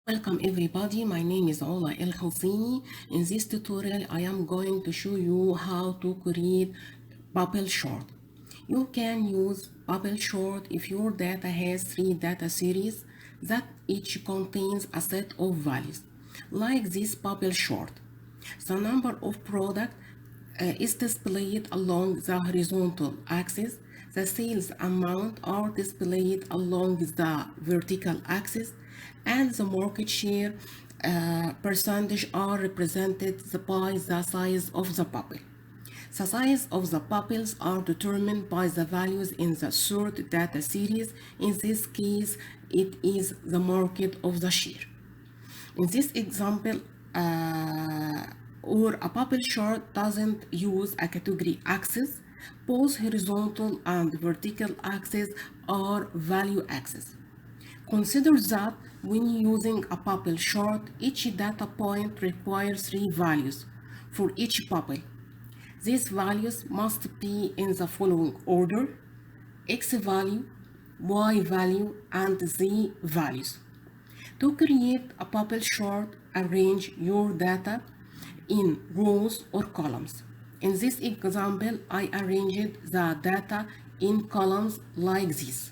Welcome everybody, my name is Ola El Hosseini. In this tutorial, I am going to show you how to create bubble chart. You can use bubble chart if your data has 3 data series that each contains a set of values, like this bubble chart. The number of product is displayed along the horizontal axis. The sales amount are displayed along the vertical axis, and the market share percentage are represented by the size of the bubble. The size of the bubbles are determined by the values in the third data series. In this case, it is the market of the share. In this example, or a bubble chart doesn't use a category axis. Both horizontal and vertical axes are value axes. Consider that when using a bubble chart, each data point requires 3 values for each bubble. These values must be in the following order: X value, Y value, and Z values. To create a bubble chart, arrange your data in rows or columns. In this example, I arranged the data in columns like this,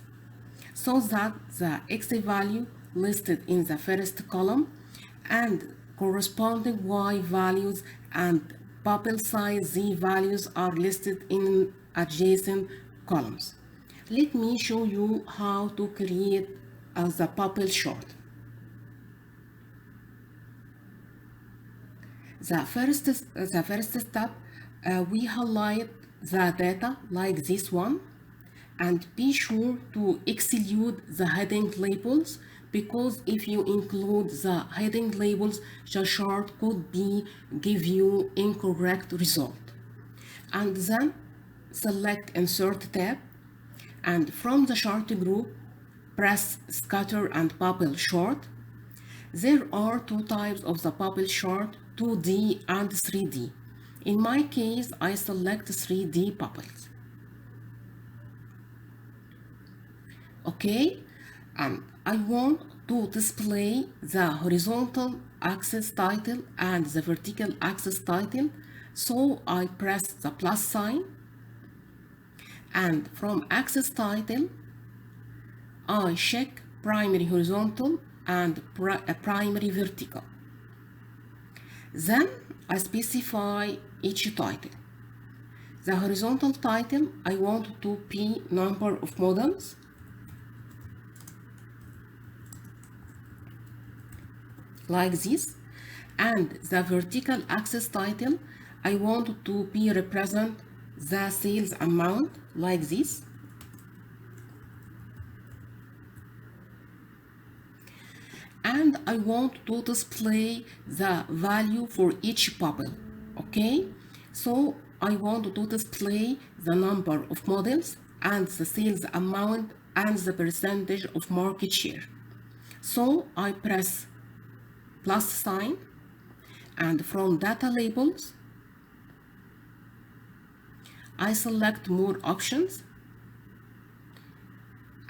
so that the X value listed in the first column and corresponding Y values and bubble size Z values are listed in adjacent columns. Let me show you how to create the bubble chart. The first step, we highlight the data like this one, and be sure to exclude the heading labels, because if you include the heading labels, the chart could give you incorrect result. And then select Insert tab, and from the chart group, press Scatter and Bubble Chart. There are 2 types of the bubble chart, 2D and 3D. In my case, I select 3D bubbles. Okay, and I want to display the horizontal axis title and the vertical axis title, so I press the plus sign, and from axis title I check primary horizontal and primary vertical. Then I specify each title. The horizontal title, I want to be number of models, like this, and the vertical axis title, I want to be represent the sales amount like this, and I want to display the value for each bubble. Okay, so I want to display the number of models and the sales amount and the percentage of market share. So I press plus sign, and from data labels I select more options,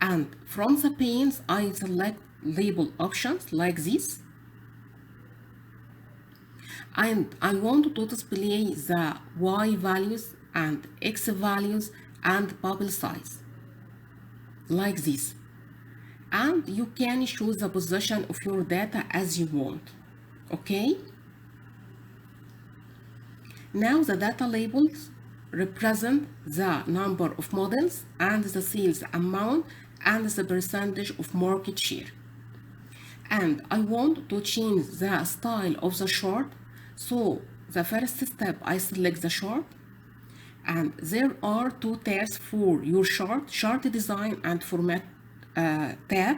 and from the panes I select label options like this, and I want to display the Y values and X values and bubble size like this, and you can choose the position of your data as you want. Okay, now the data labels represent the number of models and the sales amount and the percentage of market share. And I want to change the style of the chart, so the first step I select the chart, and there are 2 tabs for your chart: chart design and format tab.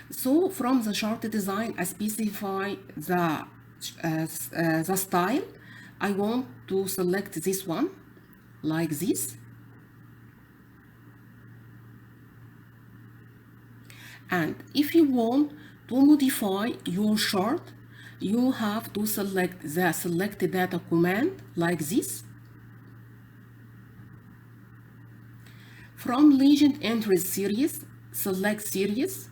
So from the chart design I specify the style. I want to select this one like this. And if you want to modify your chart, you have to select the select data command like this. From legend entry series, select series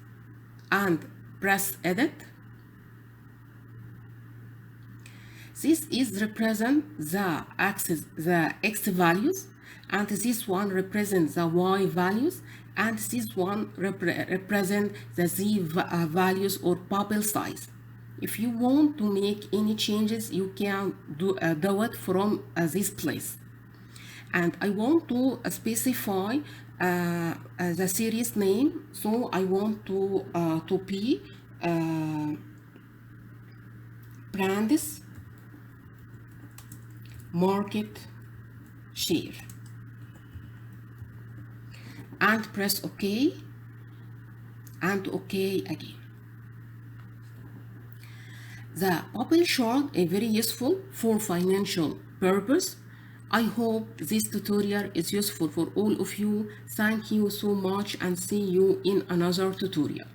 and press edit. This is represent the axis, the x values, and this one represents the y values, and this one represent the z values or bubble size. If you want to make any changes, you can do it from this place. And I want to specify the series name, so I want to be brands market share, and press OK and OK again. The bubble chart is very useful for financial purpose. I hope this tutorial is useful for all of you. Thank you so much and see you in another tutorial.